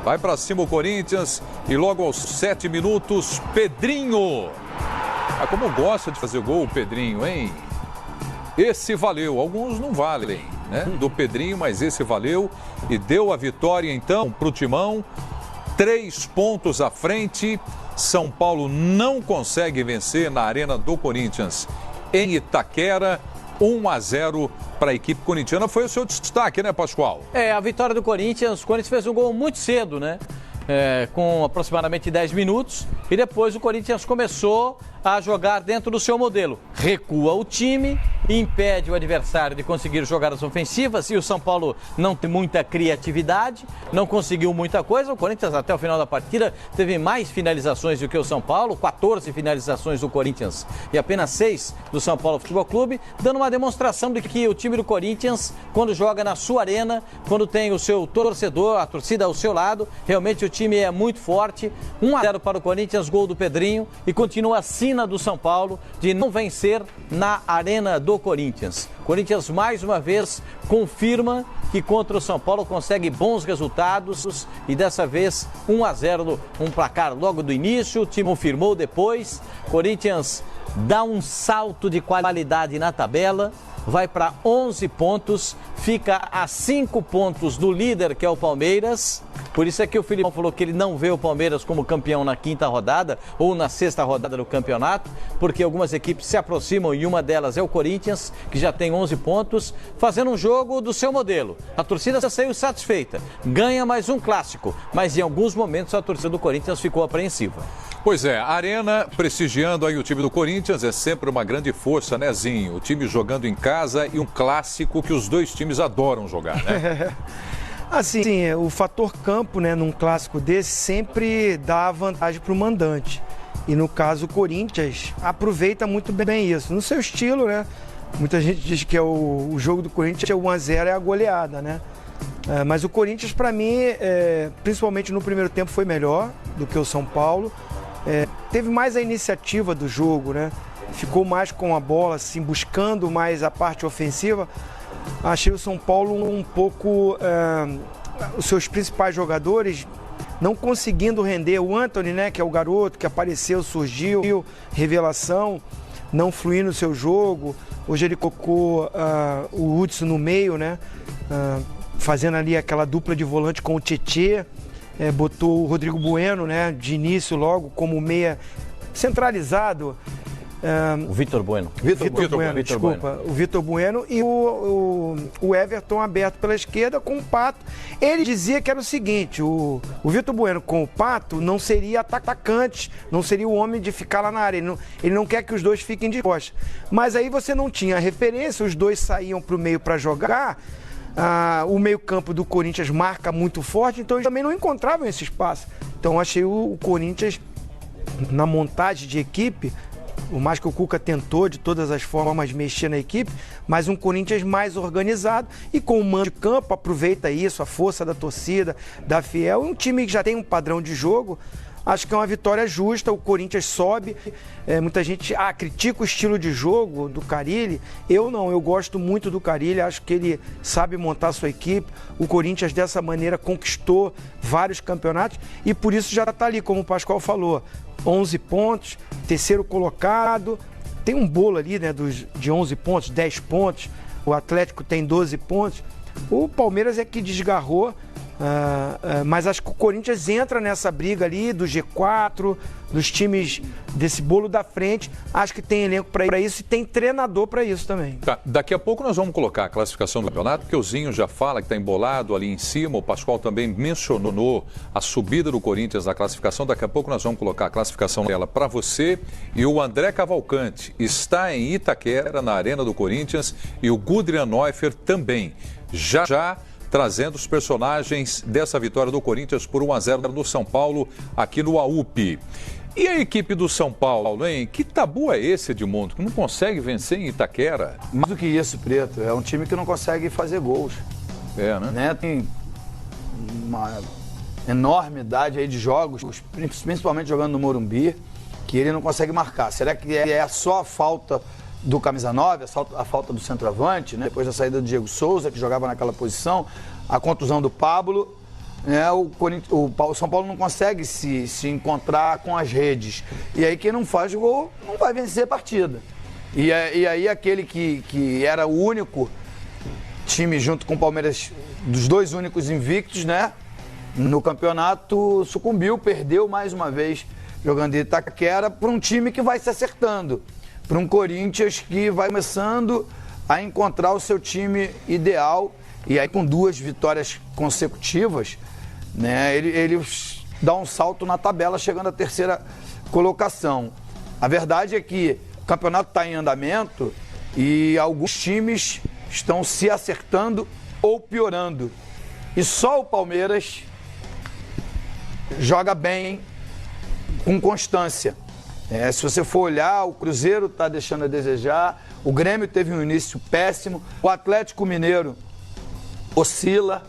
Vai para cima o Corinthians e logo aos 7 minutos, Pedrinho. Ah, como gosta de fazer gol o Pedrinho, hein? Esse valeu, alguns não valem, né? Do Pedrinho, mas esse valeu e deu a vitória então para o Timão. 3 pontos à frente. São Paulo não consegue vencer na Arena do Corinthians em Itaquera. 1-0 para a equipe corintiana. Foi o seu destaque, né, Pascoal? A vitória do Corinthians. O Corinthians fez um gol muito cedo, né? Com aproximadamente 10 minutos. E depois o Corinthians começou a jogar dentro do seu modelo. Recua o time, impede o adversário de conseguir jogadas ofensivas e o São Paulo não tem muita criatividade, não conseguiu muita coisa. O Corinthians até o final da partida teve mais finalizações do que o São Paulo, 14 finalizações do Corinthians e apenas 6 do São Paulo Futebol Clube, dando uma demonstração de que o time do Corinthians, quando joga na sua arena, quando tem o seu torcedor, a torcida ao seu lado, realmente o time é muito forte. 1-0 para o Corinthians, gol do Pedrinho, e continua a do São Paulo de não vencer na Arena do Corinthians. Corinthians mais uma vez confirma que contra o São Paulo consegue bons resultados e dessa vez 1-0, um placar logo do início, o time confirmou depois. Corinthians dá um salto de qualidade na tabela, vai para 11 pontos, fica a 5 pontos do líder, que é o Palmeiras. Por isso é que o Filipão falou que ele não vê o Palmeiras como campeão na 5ª rodada ou na 6ª rodada do campeonato, porque algumas equipes se aproximam e uma delas é o Corinthians, que já tem 11 pontos, fazendo um jogo do seu modelo. A torcida saiu satisfeita, ganha mais um clássico, mas em alguns momentos a torcida do Corinthians ficou apreensiva. Pois é, a Arena prestigiando aí o time do Corinthians é sempre uma grande força, né, Zinho? O time jogando em casa e um clássico que os dois times adoram jogar, né? Assim, o fator campo, né, num clássico desse sempre dá vantagem para o mandante. E no caso o Corinthians aproveita muito bem isso. No seu estilo, né? Muita gente diz que o jogo do Corinthians é o 1-0, é a goleada, né? Mas o Corinthians, para mim, principalmente no primeiro tempo, foi melhor do que o São Paulo. Teve mais a iniciativa do jogo, né? Ficou mais com a bola, assim, buscando mais a parte ofensiva. Achei o São Paulo um pouco, os seus principais jogadores não conseguindo render. O Antony, né, que é o garoto que apareceu, surgiu, revelação, não fluindo o seu jogo. Hoje ele colocou o Hudson no meio, né, fazendo ali aquela dupla de volante com o Tietê. Botou o Rodrigo Bueno, né, de início logo como meia centralizado. O Vitor Bueno. Desculpa. O Vitor Bueno e o Everton aberto pela esquerda com o Pato. Ele dizia que era o seguinte, o Vitor Bueno com o Pato não seria atacante, não seria o homem de ficar lá na área. Ele não quer que os dois fiquem de costas. Mas aí você não tinha referência, os dois saíam para o meio para jogar. O meio-campo do Corinthians marca muito forte, então eles também não encontravam esse espaço. Então achei o Corinthians, na montagem de equipe, por mais que o Cuca tentou de todas as formas mexer na equipe, mas um Corinthians mais organizado e com o mando de campo, aproveita isso, a força da torcida, da Fiel, um time que já tem um padrão de jogo. Acho que é uma vitória justa, o Corinthians sobe, muita gente critica o estilo de jogo do Carille, eu não, eu gosto muito do Carille, acho que ele sabe montar a sua equipe, o Corinthians dessa maneira conquistou vários campeonatos e por isso já está ali, como o Pascoal falou, 11 pontos, terceiro colocado, tem um bolo ali, né, de 11 pontos, 10 pontos, o Atlético tem 12 pontos, o Palmeiras é que desgarrou. Mas acho que o Corinthians entra nessa briga ali do G4, dos times desse bolo da frente. Acho que tem elenco para isso e tem treinador para isso também. Tá, daqui a pouco nós vamos colocar a classificação do campeonato, porque o Zinho já fala que está embolado ali em cima. O Pascoal também mencionou a subida do Corinthians na classificação. Daqui a pouco nós vamos colocar a classificação dela para você. E o André Cavalcante está em Itaquera, na Arena do Corinthians, e o Gudrian Neuffer também. Já trazendo os personagens dessa vitória do Corinthians por 1-0 no São Paulo, aqui no AUP. E a equipe do São Paulo, hein? Que tabu é esse, Edmundo, que não consegue vencer em Itaquera? Mais do que isso, Preto, é um time que não consegue fazer gols. Né? Tem uma enormidade aí de jogos, principalmente jogando no Morumbi, que ele não consegue marcar. Será que é só a falta do camisa 9, a falta do centroavante, né? Depois da saída do Diego Souza, que jogava naquela posição, a contusão do Pablo, O São Paulo não consegue se encontrar com as redes. E aí quem não faz gol não vai vencer a partida. E aí aquele que era o único time junto com o Palmeiras, dos dois únicos invictos, né? No campeonato, sucumbiu, perdeu mais uma vez jogando em Itaquera para um time que vai se acertando. Para um Corinthians que vai começando a encontrar o seu time ideal. E aí com 2 vitórias consecutivas, né, ele dá um salto na tabela, chegando à 3ª colocação. A verdade é que o campeonato está em andamento e alguns times estão se acertando ou piorando. E só o Palmeiras joga bem, com constância. Se você for olhar, o Cruzeiro está deixando a desejar, o Grêmio teve um início péssimo, o Atlético Mineiro oscila.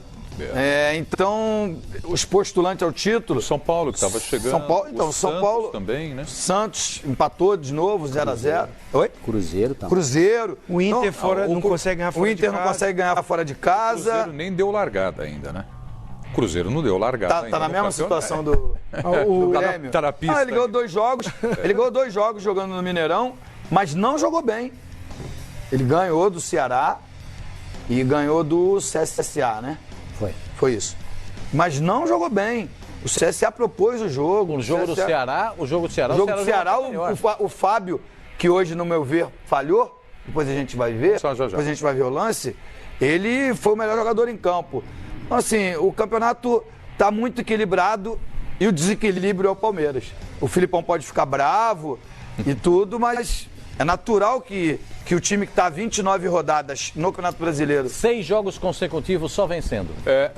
Então, os postulantes ao título... São Paulo que estava chegando. São Paulo também, né? Santos empatou de novo, 0-0. Oi? Cruzeiro também. Cruzeiro. O Inter não consegue ganhar fora de casa. O Inter não consegue ganhar fora de casa. O Cruzeiro nem deu largada ainda, né? O Cruzeiro não deu largada ainda. Tá na mesma situação do Grêmio. Tá na pista. Ele ganhou 2 jogos. Ele ganhou 2 jogos jogando no Mineirão, mas não jogou bem. Ele ganhou do Ceará e ganhou do CSA, né? Foi isso. Mas não jogou bem. O CSA propôs o jogo. O jogo do Ceará, o Fábio, que hoje, no meu ver, falhou. Depois a gente vai ver. Já. Depois a gente vai ver o lance. Ele foi o melhor jogador em campo. Então, assim, o campeonato está muito equilibrado e o desequilíbrio é o Palmeiras. O Filipão pode ficar bravo e tudo, mas é natural que o time que está 29 rodadas no Campeonato Brasileiro... 6 jogos consecutivos só vencendo.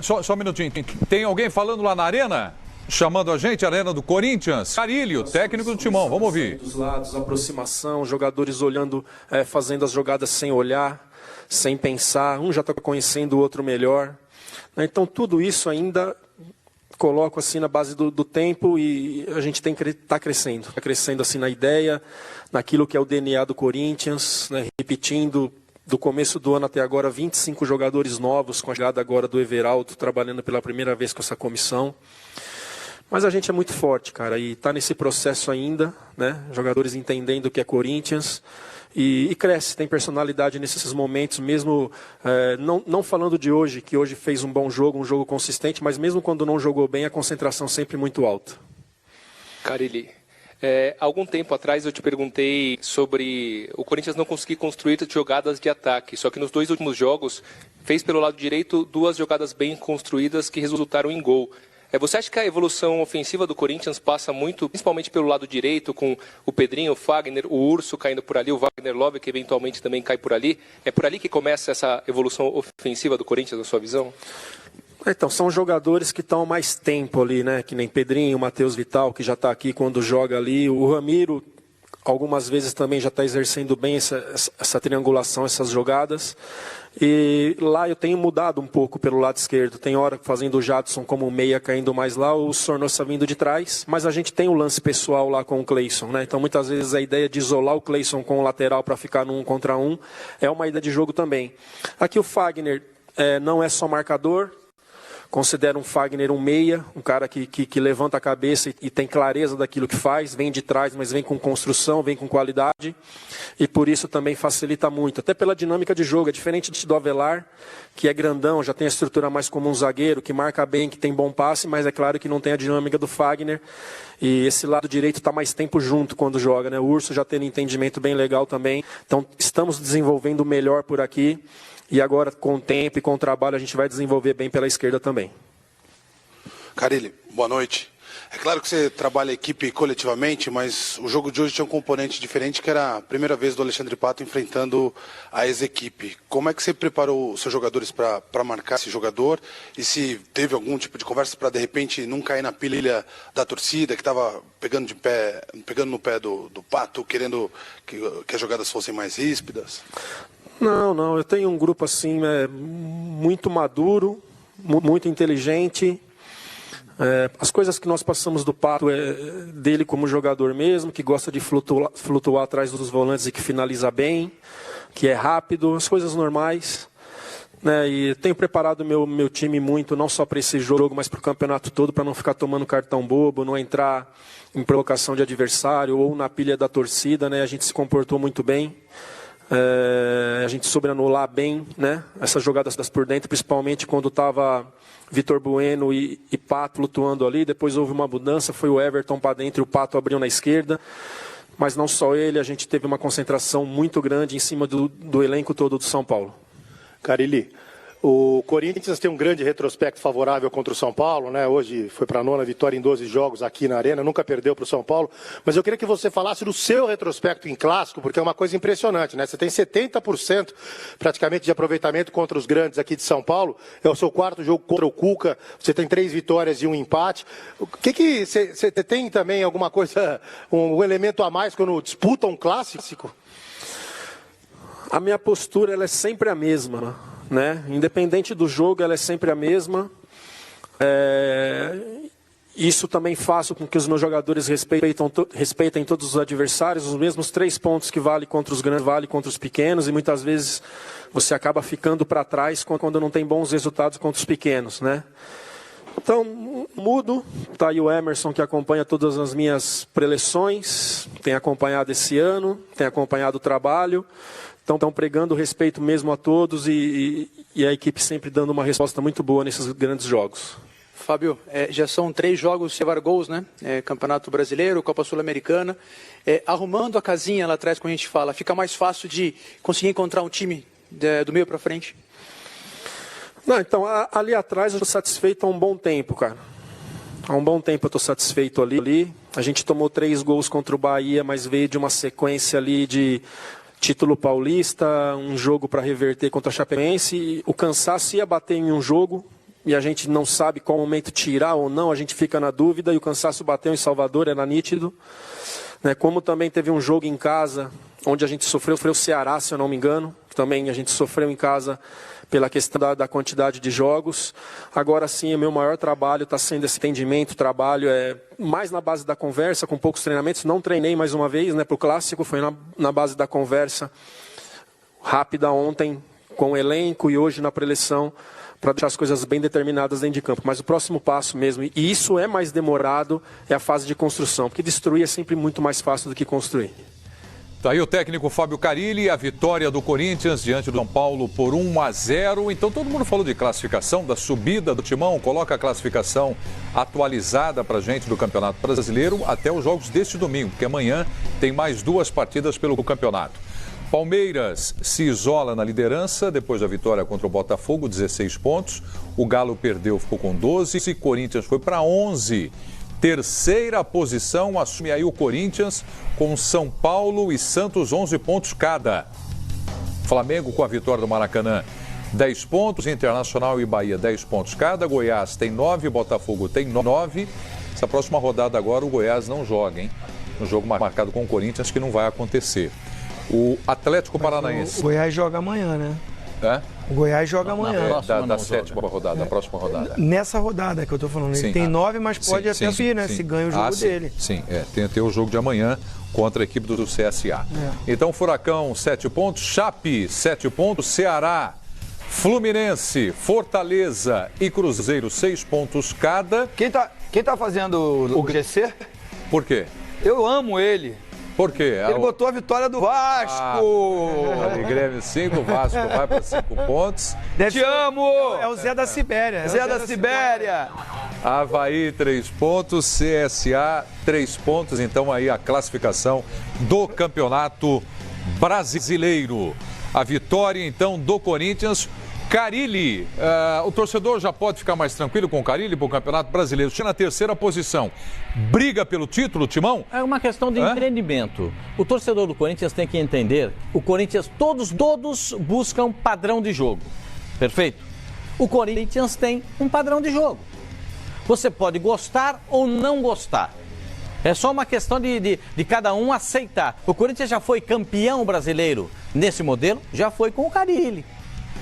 Só um minutinho. Tem alguém falando lá na arena? Chamando a gente, a arena do Corinthians. Carilho, técnico do Timão, vamos ouvir. Dos lados, aproximação, jogadores olhando, fazendo as jogadas sem olhar, sem pensar. Um já está conhecendo o outro melhor. Então tudo isso ainda coloco assim na base do tempo e a gente está crescendo. Está crescendo assim na ideia, naquilo que é o DNA do Corinthians, né? Repetindo do começo do ano até agora 25 jogadores novos, com a chegada agora do Everaldo, trabalhando pela primeira vez com essa comissão. Mas a gente é muito forte, cara, e está nesse processo ainda, né? Jogadores entendendo o que é Corinthians e cresce, tem personalidade nesses momentos, mesmo não falando de hoje, que hoje fez um bom jogo, um jogo consistente, mas mesmo quando não jogou bem, a concentração sempre muito alta. Carille, algum tempo atrás eu te perguntei sobre o Corinthians não conseguir construir jogadas de ataque, só que nos 2 últimos jogos fez pelo lado direito 2 jogadas bem construídas que resultaram em gol. Você acha que a evolução ofensiva do Corinthians passa muito, principalmente pelo lado direito, com o Pedrinho, o Fagner, o Urso caindo por ali, o Wagner Love, que eventualmente também cai por ali? É por ali que começa essa evolução ofensiva do Corinthians, na sua visão? Então, são jogadores que estão há mais tempo ali, né? Que nem Pedrinho, o Matheus Vital, que já está aqui quando joga ali, o Ramiro, algumas vezes também já está exercendo bem essa triangulação, essas jogadas. E lá eu tenho mudado um pouco pelo lado esquerdo. Tem hora fazendo o Jadson como meia, caindo mais lá, o Sornosa vindo de trás. Mas a gente tem o lance pessoal lá com o Cleison, né? Então muitas vezes a ideia de isolar o Cleison com o lateral para ficar no 1 contra 1 é uma ideia de jogo também. Aqui o Fagner não é só marcador. Considero um Fagner um meia, um cara que levanta a cabeça e tem clareza daquilo que faz, vem de trás, mas vem com construção, vem com qualidade, e por isso também facilita muito, até pela dinâmica de jogo. É diferente do Avelar, que é grandão, já tem a estrutura mais como um zagueiro, que marca bem, que tem bom passe, mas é claro que não tem a dinâmica do Fagner, e esse lado direito está mais tempo junto quando joga, né? O Urso já tem um entendimento bem legal também, então estamos desenvolvendo melhor por aqui. E agora, com o tempo e com o trabalho, a gente vai desenvolver bem pela esquerda também. Carille, boa noite. É claro que você trabalha a equipe coletivamente, mas o jogo de hoje tinha um componente diferente, que era a primeira vez do Alexandre Pato enfrentando a ex-equipe. Como é que você preparou os seus jogadores para marcar esse jogador? E se teve algum tipo de conversa para, de repente, não cair na pilha da torcida, que estava pegando no pé do Pato, querendo que as jogadas fossem mais ríspidas? Não, eu tenho um grupo assim muito maduro, muito inteligente. As coisas que nós passamos do Pato é dele como jogador mesmo, que gosta de flutuar atrás dos volantes e que finaliza bem, que é rápido, as coisas normais. né, e tenho preparado meu time muito, não só para esse jogo, mas para o campeonato todo, para não ficar tomando cartão bobo, não entrar em provocação de adversário ou na pilha da torcida, né? A gente se comportou muito bem, a gente soube anular bem, né, essas jogadas por dentro, principalmente quando estava Vitor Bueno e Pato flutuando ali. Depois houve uma mudança, foi o Everton para dentro e o Pato abriu na esquerda. Mas não só ele, a gente teve uma concentração muito grande em cima do elenco todo do São Paulo. Carille, o Corinthians tem um grande retrospecto favorável contra o São Paulo, né? Hoje foi para a 9ª vitória em 12 jogos aqui na Arena, nunca perdeu para o São Paulo. Mas eu queria que você falasse do seu retrospecto em clássico, porque é uma coisa impressionante, né? Você tem 70% praticamente de aproveitamento contra os grandes aqui de São Paulo. É o seu 4º jogo contra o Cuca, você tem 3 vitórias e 1 empate. O que você tem também alguma coisa, um elemento a mais quando disputa um clássico? A minha postura ela é sempre a mesma, né? Independente do jogo, ela é sempre a mesma. Isso também faz com que os meus jogadores respeitem todos os adversários. Os mesmos 3 pontos que vale contra os grandes, vale contra os pequenos. E muitas vezes você acaba ficando para trás quando não tem bons resultados contra os pequenos, né? Então, mudo. Está aí o Emerson, que acompanha todas as minhas preleções. Tem acompanhado esse ano, tem acompanhado o trabalho. Estão pregando respeito mesmo a todos e a equipe sempre dando uma resposta muito boa nesses grandes jogos. Fábio, já são 3 jogos levar gols, né? Campeonato Brasileiro, Copa Sul-Americana. Arrumando a casinha lá atrás, como a gente fala, fica mais fácil de conseguir encontrar um time do meio para frente? Não, então, ali atrás eu estou satisfeito há um bom tempo, cara. Há um bom tempo eu estou satisfeito ali. A gente tomou 3 gols contra o Bahia, mas veio de uma sequência ali de título paulista, um jogo para reverter contra a Chapecoense. O cansaço ia bater em um jogo e a gente não sabe qual momento tirar ou não, a gente fica na dúvida, e o cansaço bateu em Salvador, era nítido. Como também teve um jogo em casa, onde a gente sofreu, foi o Ceará, se eu não me engano. Também a gente sofreu em casa pela questão da quantidade de jogos. Agora sim, o meu maior trabalho está sendo esse entendimento, trabalho mais na base da conversa, com poucos treinamentos. Não treinei mais uma vez, para o Clássico, foi na base da conversa rápida ontem com o elenco e hoje na preleção, para deixar as coisas bem determinadas dentro de campo. Mas o próximo passo mesmo, e isso é mais demorado, é a fase de construção, porque destruir é sempre muito mais fácil do que construir. Tá aí o técnico Fábio Carille, a vitória do Corinthians diante do São Paulo por 1-0. Então todo mundo falou de classificação, da subida do Timão. Coloca a classificação atualizada pra gente do Campeonato Brasileiro até os jogos deste domingo, porque amanhã tem mais 2 partidas pelo campeonato. Palmeiras se isola na liderança depois da vitória contra o Botafogo, 16 pontos. O Galo perdeu, ficou com 12. E Corinthians foi para 11. Terceira posição assume aí o Corinthians, com São Paulo e Santos 11 pontos cada. Flamengo com a vitória do Maracanã, 10 pontos. Internacional e Bahia 10 pontos cada. Goiás tem 9, Botafogo tem 9. Essa próxima rodada agora o Goiás não joga, hein? Um jogo marcado com o Corinthians que não vai acontecer. O Atlético Paranaense. O Goiás joga amanhã, né? O Goiás joga amanhã. Da 7ª rodada, da próxima rodada. Nessa rodada que eu tô falando, ele tem 9, mas pode até subir, né? Se ganha o jogo dele. Sim, tem o jogo de amanhã contra a equipe do CSA. Então, Furacão, 7 pontos, Chape, 7 pontos, Ceará, Fluminense, Fortaleza e Cruzeiro, 6 pontos cada. Quem tá fazendo o GC? Por quê? Eu amo ele. Por quê? Ele botou a vitória do Vasco. Grêmio 5, Vasco vai para 5 pontos. Te amo! É o Zé da Sibéria. Zé da Sibéria. Avaí 3 pontos, CSA 3 pontos. Então aí a classificação do Campeonato Brasileiro. A vitória então do Corinthians. Carille, o torcedor já pode ficar mais tranquilo com o Carille para o Campeonato Brasileiro. Chega na 3ª posição. Briga pelo título, Timão? É uma questão de entendimento. O torcedor do Corinthians tem que entender, o Corinthians, todos buscam padrão de jogo. Perfeito? O Corinthians tem um padrão de jogo. Você pode gostar ou não gostar. É só uma questão de cada um aceitar. O Corinthians já foi campeão brasileiro nesse modelo, já foi com o Carille.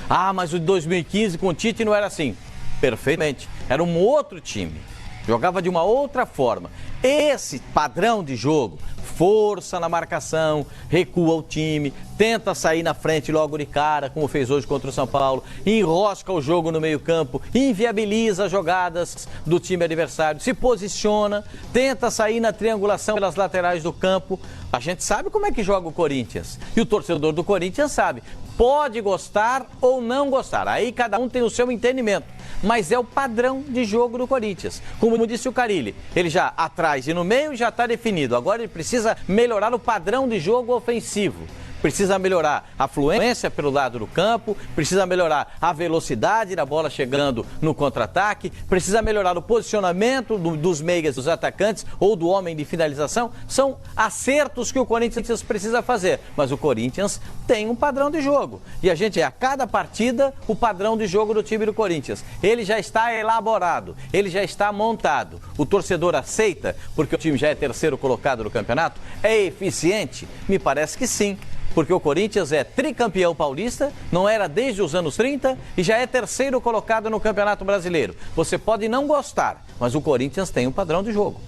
Ah, mas o de 2015 com o Tite não era assim. Perfeitamente. Era um outro time. Jogava de uma outra forma. Esse padrão de jogo força na marcação, recua o time, tenta sair na frente logo de cara, como fez hoje contra o São Paulo, enrosca o jogo no meio-campo, inviabiliza as jogadas do time adversário, se posiciona, tenta sair na triangulação pelas laterais do campo. A gente sabe como é que joga o Corinthians. E o torcedor do Corinthians sabe. Pode gostar ou não gostar. Aí cada um tem o seu entendimento. Mas é o padrão de jogo do Corinthians. Como disse o Carille, ele já atrás e no meio já está definido. Agora ele precisa melhorar o padrão de jogo ofensivo. Precisa melhorar a fluência pelo lado do campo, precisa melhorar a velocidade da bola chegando no contra-ataque, precisa melhorar o posicionamento dos meias, dos atacantes ou do homem de finalização. São acertos que o Corinthians precisa fazer, mas o Corinthians tem um padrão de jogo. E a gente, a cada partida, o padrão de jogo do time do Corinthians. Ele já está elaborado, ele já está montado. O torcedor aceita, porque o time já é terceiro colocado no campeonato? É eficiente? Me parece que sim. Porque o Corinthians é tricampeão paulista, não era desde os anos 30 e já é terceiro colocado no Campeonato Brasileiro. Você pode não gostar, mas o Corinthians tem um padrão de jogo.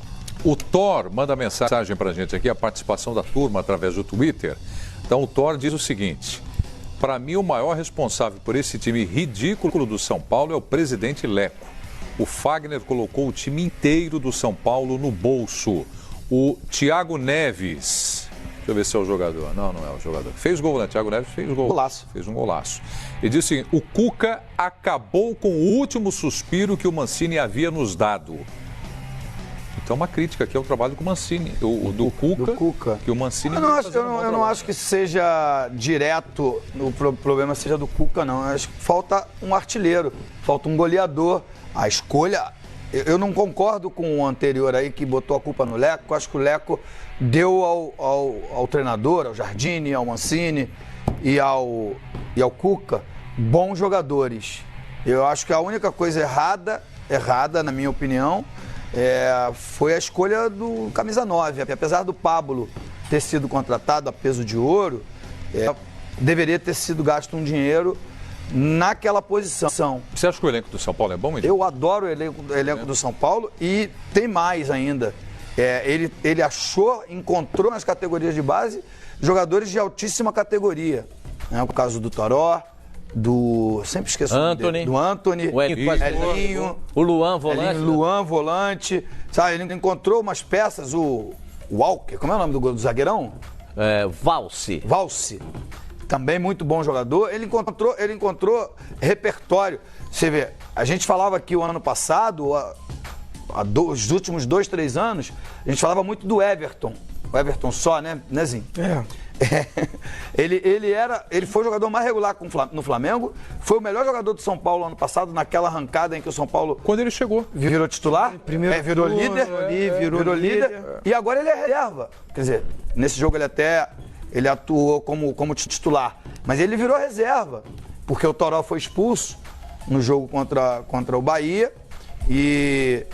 O Thor manda mensagem pra gente aqui, a participação da turma através do Twitter. Então o Thor diz o seguinte: para mim o maior responsável por esse time ridículo do São Paulo é o presidente Leco. O Fagner colocou o time inteiro do São Paulo no bolso. O Thiago Neves... Deixa eu ver se é o jogador. Não, não é o jogador. Fez gol, né? Thiago Neves fez gol. Golaço. Fez um golaço. Ele disse assim: o Cuca acabou com o último suspiro que o Mancini havia nos dado. Então, uma crítica aqui ao trabalho do Mancini, do Cuca, que o Mancini... Eu não acho que seja direto, o problema seja do Cuca, não. Eu acho que falta um artilheiro, falta um goleador. A escolha... Eu não concordo com o anterior aí que botou a culpa no Leco. Eu acho que o Leco deu ao treinador, ao Jardine, ao Mancini e ao Cuca bons jogadores. Eu acho que a única coisa errada, na minha opinião, foi a escolha do camisa 9. Apesar do Pablo ter sido contratado a peso de ouro, deveria ter sido gasto um dinheiro naquela posição. Você acha que o elenco do São Paulo é bom, Edinho? Eu adoro o elenco do São Paulo e tem mais ainda. Ele encontrou nas categorias de base jogadores de altíssima categoria. O caso do Toró, sempre esqueço do Anthony, o Elinho, o Luan volante. Sabe, ele encontrou umas peças, o Walker, como é o nome do zagueirão? Valse. Também muito bom jogador. Ele encontrou repertório. Você vê, a gente falava aqui o ano passado, os últimos 2, 3 anos, a gente falava muito do Everton. O Everton só, né, Zinho? Ele foi o jogador mais regular no Flamengo, foi o melhor jogador do São Paulo ano passado, naquela arrancada em que o São Paulo... Quando ele chegou. Virou titular, virou líder, e agora ele é reserva. Quer dizer, nesse jogo ele atuou como titular, mas ele virou reserva, porque o Toró foi expulso no jogo contra o Bahia e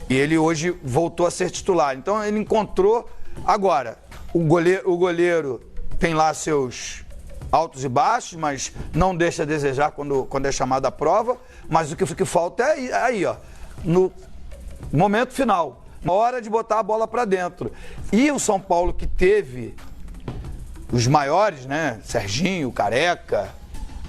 ele hoje voltou a ser titular. Então ele encontrou. Agora, o goleiro tem lá seus altos e baixos, mas não deixa a desejar quando é chamado à prova, mas o que falta é aí, ó, no momento final, na hora de botar a bola para dentro. E o São Paulo, que teve os maiores, né? Serginho, Careca,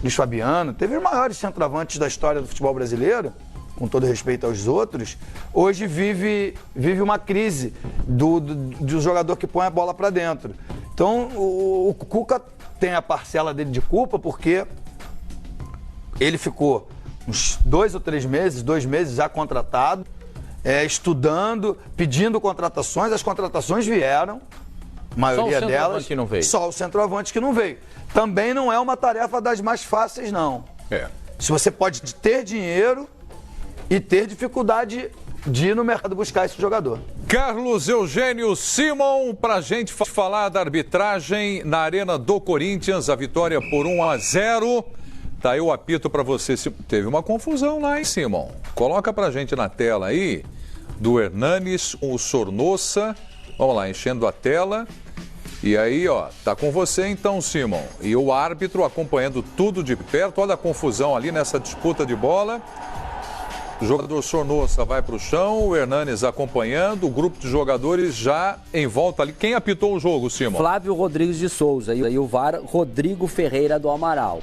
Luiz Fabiano, teve os maiores centroavantes da história do futebol brasileiro, com todo respeito aos outros, hoje vive uma crise do jogador que põe a bola para dentro. Então, o Cuca tem a parcela dele de culpa, porque ele ficou uns 2 ou 3 meses, 2 meses já contratado, estudando, pedindo contratações, as contratações vieram, a maioria delas, só o centroavante que não veio. Também não é uma tarefa das mais fáceis, não. Se você pode ter dinheiro e ter dificuldade de ir no mercado buscar esse jogador. Carlos Eugênio Simon, pra gente falar da arbitragem na Arena do Corinthians, a vitória por 1-0. Tá aí o apito pra você. Teve uma confusão lá, hein, Simon? Coloca pra gente na tela aí, do Hernanes com o Sornosa. Vamos lá, enchendo a tela. E aí, ó, tá com você então, Simon. E o árbitro acompanhando tudo de perto. Olha a confusão ali nessa disputa de bola. O jogador Sornosa vai para o chão, o Hernanes acompanhando, o grupo de jogadores já em volta ali. Quem apitou o jogo, Simon? Flávio Rodrigues de Souza e o VAR, Rodrigo Ferreira do Amaral.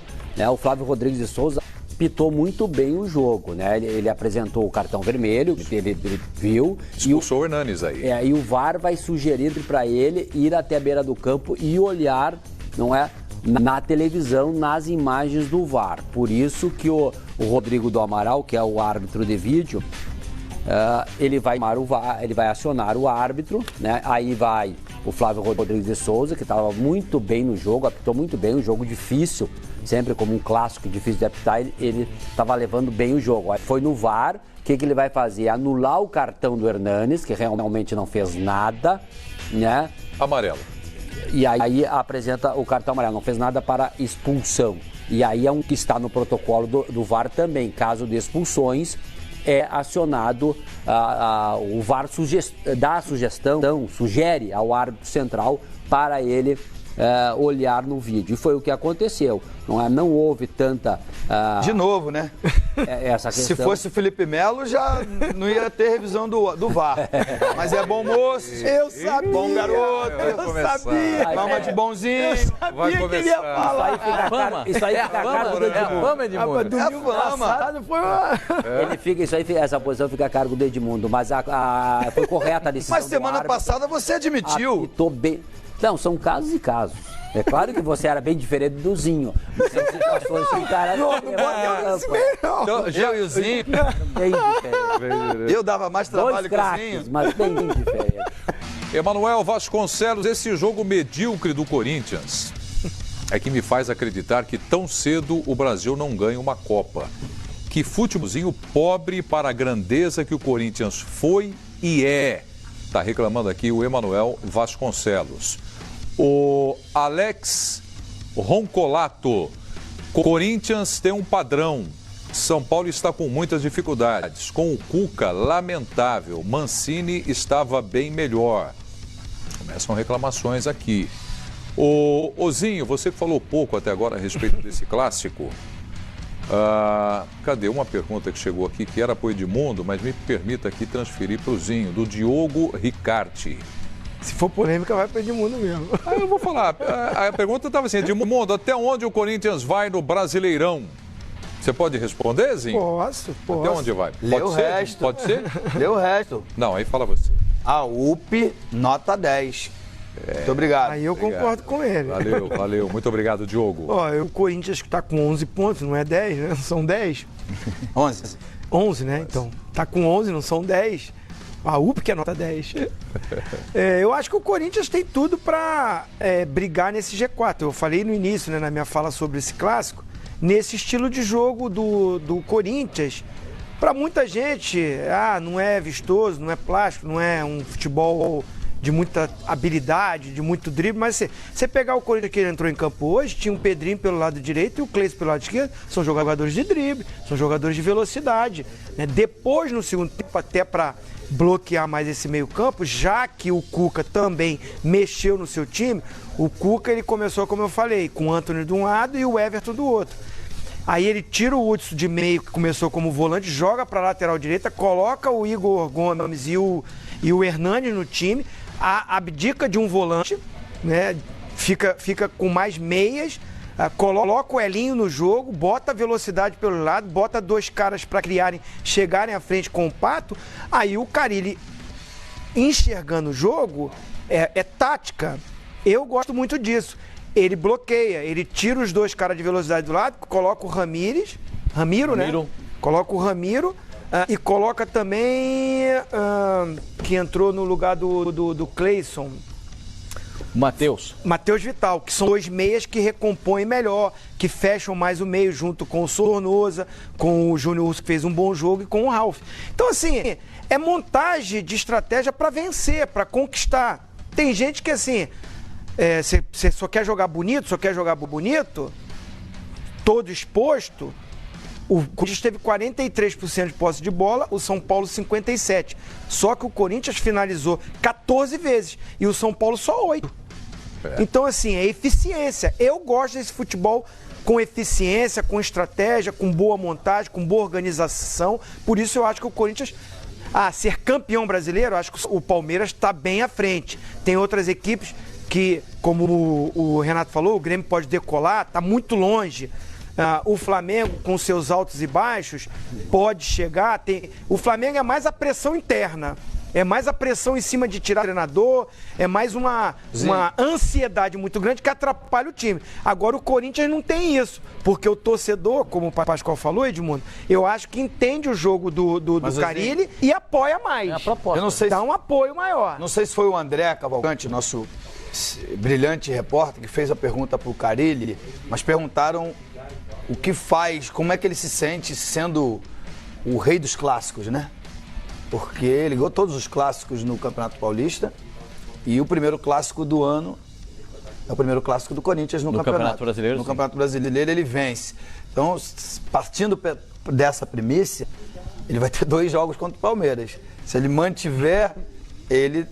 O Flávio Rodrigues de Souza apitou muito bem o jogo, né? Ele apresentou o cartão vermelho, ele viu. Expulsou o Hernanes aí. E o VAR vai sugerir para ele ir até a beira do campo e olhar, não é? Na televisão, nas imagens do VAR. Por isso que o Rodrigo do Amaral, que é o árbitro de vídeo, ele vai acionar o árbitro, né? Aí vai o Flávio Rodrigues de Souza, que estava muito bem no jogo, apitou muito bem, um jogo difícil, sempre como um clássico difícil de apitar, ele estava levando bem o jogo. Aí foi no VAR, o que ele vai fazer? Anular o cartão do Hernanes, que realmente não fez nada, né? Amarelo. E aí apresenta o cartão amarelo, não fez nada para expulsão. E aí é um que está no protocolo do VAR também. Caso de expulsões, é acionado, o VAR dá a sugestão, sugere ao árbitro central para ele olhar no vídeo. E foi o que aconteceu. Não houve tanta... De novo, né? Essa questão. Se fosse o Felipe Melo, já não ia ter revisão do VAR. Mas é bom moço. Eu sabia. Bom garoto. Eu sabia. Fama de bonzinho. Eu sabia que ele ia falar. Isso aí fica a cargo do Edmundo. Essa posição fica a cargo do Edmundo. Mas foi correta a decisão. Mas semana passada você admitiu. Apitou bem. Não, são casos e casos. É claro que você era bem diferente do Zinho. São situações que o cara... Eu e o Zinho... Bem diferente. Eu dava mais trabalho que o Zinho. Mas bem diferente. Emanuel Vasconcelos, esse jogo medíocre do Corinthians é que me faz acreditar que tão cedo o Brasil não ganha uma Copa. Que futebolzinho pobre para a grandeza que o Corinthians foi e é. Está reclamando aqui o Emanuel Vasconcelos. O Alex Roncolato. Corinthians tem um padrão. São Paulo está com muitas dificuldades. Com o Cuca, lamentável. Mancini estava bem melhor. Começam reclamações aqui. O Ozinho, você que falou pouco até agora a respeito desse clássico. Cadê uma pergunta que chegou aqui, que era para o Edmundo, mas me permita aqui transferir para o Zinho, do Diogo Ricarte. Se for polêmica, vai para o Edmundo mesmo. Eu vou falar. A pergunta estava assim, Edmundo, até onde o Corinthians vai no Brasileirão? Você pode responder, Zinho? Posso. Até onde vai? Lê o resto. Pode ser? Lê o resto. Não, aí fala você. A UP, nota 10. Muito obrigado. Aí eu concordo com ele. Valeu. Muito obrigado, Diogo. O Corinthians que está com 11 pontos, não é 10, né? São 10. 11. 11, né? Então, tá com 11, não são 10. A UP que é nota 10. Eu acho que o Corinthians tem tudo para brigar nesse G4. Eu falei no início, né, na minha fala sobre esse clássico, nesse estilo de jogo do Corinthians. Para muita gente, não é vistoso, não é plástico, não é um futebol de muita habilidade, de muito drible, mas você pegar o Corinthians que ele entrou em campo hoje, tinha um Pedrinho pelo lado direito e o Cleiton pelo lado esquerdo, são jogadores de drible, são jogadores de velocidade. Né? Depois, no segundo tempo, até para bloquear mais esse meio campo, já que o Cuca também mexeu no seu time, o Cuca ele começou, como eu falei, com o Antony de um lado e o Everton do outro. Aí ele tira o Hudson de meio, que começou como volante, joga para a lateral direita, coloca o Igor Gomes e o Hernanes no time, abdica de um volante, né? Fica com mais meias, coloca o Elinho no jogo, bota a velocidade pelo lado, bota dois caras para chegarem à frente com o Pato. Aí o Carille, enxergando o jogo, é tática. Eu gosto muito disso. Ele bloqueia, ele tira os dois caras de velocidade do lado, coloca o Ramiro, né? Coloca o Ramiro e coloca também que entrou no lugar do Cleison. Matheus Vital, que são dois meias que recompõem melhor, que fecham mais o meio junto com o Sornosa, com o Júnior Urso, que fez um bom jogo, e com o Ralf. Então, assim, é montagem de estratégia para vencer, para conquistar. Tem gente que, assim, você só quer jogar bonito, todo exposto. O Corinthians teve 43% de posse de bola, o São Paulo 57%. Só que o Corinthians finalizou 14 vezes e o São Paulo só 8. Então, assim, é eficiência. Eu gosto desse futebol com eficiência, com estratégia, com boa montagem, com boa organização. Por isso eu acho que o Corinthians, ser campeão brasileiro, eu acho que o Palmeiras está bem à frente. Tem outras equipes que, como o Renato falou, o Grêmio pode decolar, está muito longe. O Flamengo, com seus altos e baixos, pode chegar. O Flamengo é mais a pressão interna. É mais a pressão em cima de tirar o treinador, é mais uma ansiedade muito grande que atrapalha o time. Agora o Corinthians não tem isso, porque o torcedor, como o Pascoal falou, Edmundo, eu acho que entende o jogo do Carille e apoia mais. É a proposta. Eu não sei dá um apoio maior. Não sei se foi o André Cavalcante, nosso brilhante repórter, que fez a pergunta para o Carille, mas perguntaram o que faz, como é que ele se sente sendo o rei dos clássicos, né? Porque ele ganhou todos os clássicos no Campeonato Paulista e o primeiro clássico do ano é o primeiro clássico do Corinthians no Campeonato Brasileiro. No Campeonato Brasileiro ele vence. Então, partindo dessa premissa, ele vai ter 2 jogos contra o Palmeiras. Se ele mantiver, ele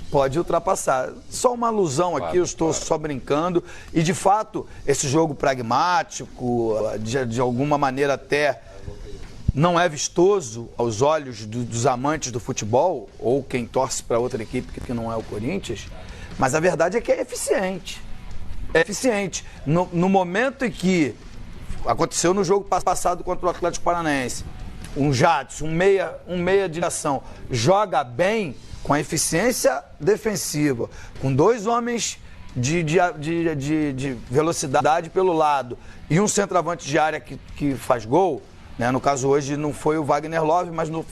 pode ultrapassar. Só uma alusão aqui, eu estou só brincando. E, de fato, esse jogo pragmático, de alguma maneira até não é vistoso aos olhos dos amantes do futebol, ou quem torce para outra equipe que não é o Corinthians, mas a verdade é que é eficiente. É eficiente. No momento em que aconteceu no jogo passado contra o Atlético Paranaense, um Jadson, um meia de ação, joga bem com a eficiência defensiva, com 2 homens de velocidade pelo lado e um centroavante de área que faz gol. Né? No caso hoje não foi o Wagner Love, mas no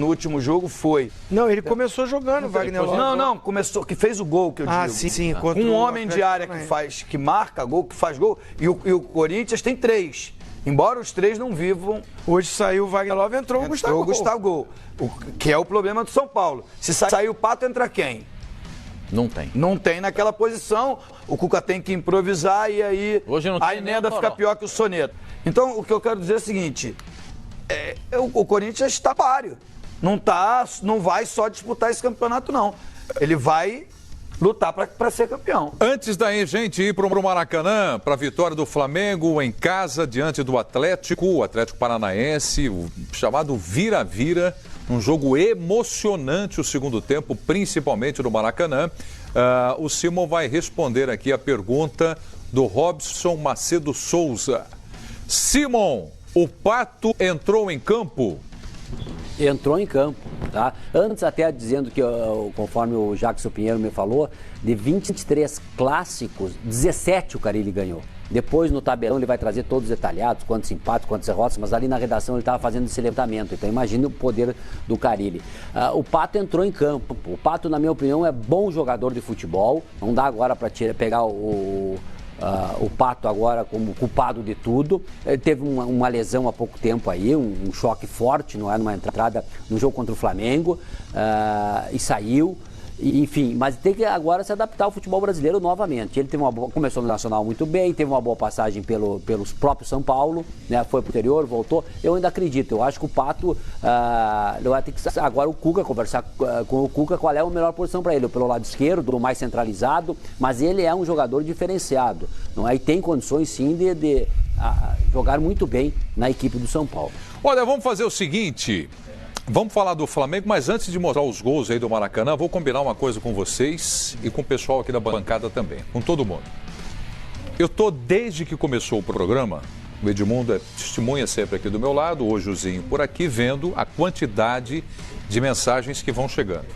último jogo foi. Não, ele começou jogando o Wagner Love. Não, começou, que fez o gol, que eu digo. Sim. Um homem de área que marca gol, que faz gol, e o Corinthians tem 3. Embora os 3 não vivam. Hoje saiu o Wagner Love, entrou o Gustavo, que é o problema do São Paulo. Se sair o Pato, entra quem? Não tem. Não tem naquela posição. O Cuca tem que improvisar e aí hoje não a tem emenda fica pior que o soneto. Então, o que eu quero dizer é o seguinte: o Corinthians está páreo. Não vai só disputar esse campeonato, não. Ele vai lutar para ser campeão. Antes da gente ir para o Maracanã, para a vitória do Flamengo em casa, diante do Atlético Paranaense, o chamado vira-vira, um jogo emocionante o segundo tempo, principalmente no Maracanã. O Simon vai responder aqui a pergunta do Robson Macedo Souza. Simon, o Pato entrou em campo? Entrou em campo, tá? Antes até dizendo que, conforme o Jackson Pinheiro me falou, de 23 clássicos, 17 o Carille ganhou. Depois no tabelão ele vai trazer todos detalhados, quantos empates, quantas derrotas, mas ali na redação ele estava fazendo esse levantamento, então imagine o poder do Carille. O Pato entrou em campo. O Pato, na minha opinião, é bom jogador de futebol, não dá agora para pegar o Pato agora como culpado de tudo. Ele teve uma lesão há pouco tempo aí, um choque forte, não é? Numa entrada no jogo contra o Flamengo, e saiu. Enfim, mas tem que agora se adaptar ao futebol brasileiro novamente. Ele começou no Nacional muito bem, teve uma boa passagem pelos próprios São Paulo, né? Foi pro interior, voltou. Eu ainda acredito, eu acho que o Pato vai ter que agora o Cuca conversar com o Cuca qual é a melhor posição para ele, pelo lado esquerdo, mais centralizado, mas ele é um jogador diferenciado, não é? E tem condições sim de jogar muito bem na equipe do São Paulo. Olha, vamos fazer o seguinte. Vamos falar do Flamengo, mas antes de mostrar os gols aí do Maracanã, vou combinar uma coisa com vocês e com o pessoal aqui da bancada também, com todo mundo. Eu tô desde que começou o programa, o Edmundo é testemunha sempre aqui do meu lado, hoje o Zinho por aqui, vendo a quantidade de mensagens que vão chegando.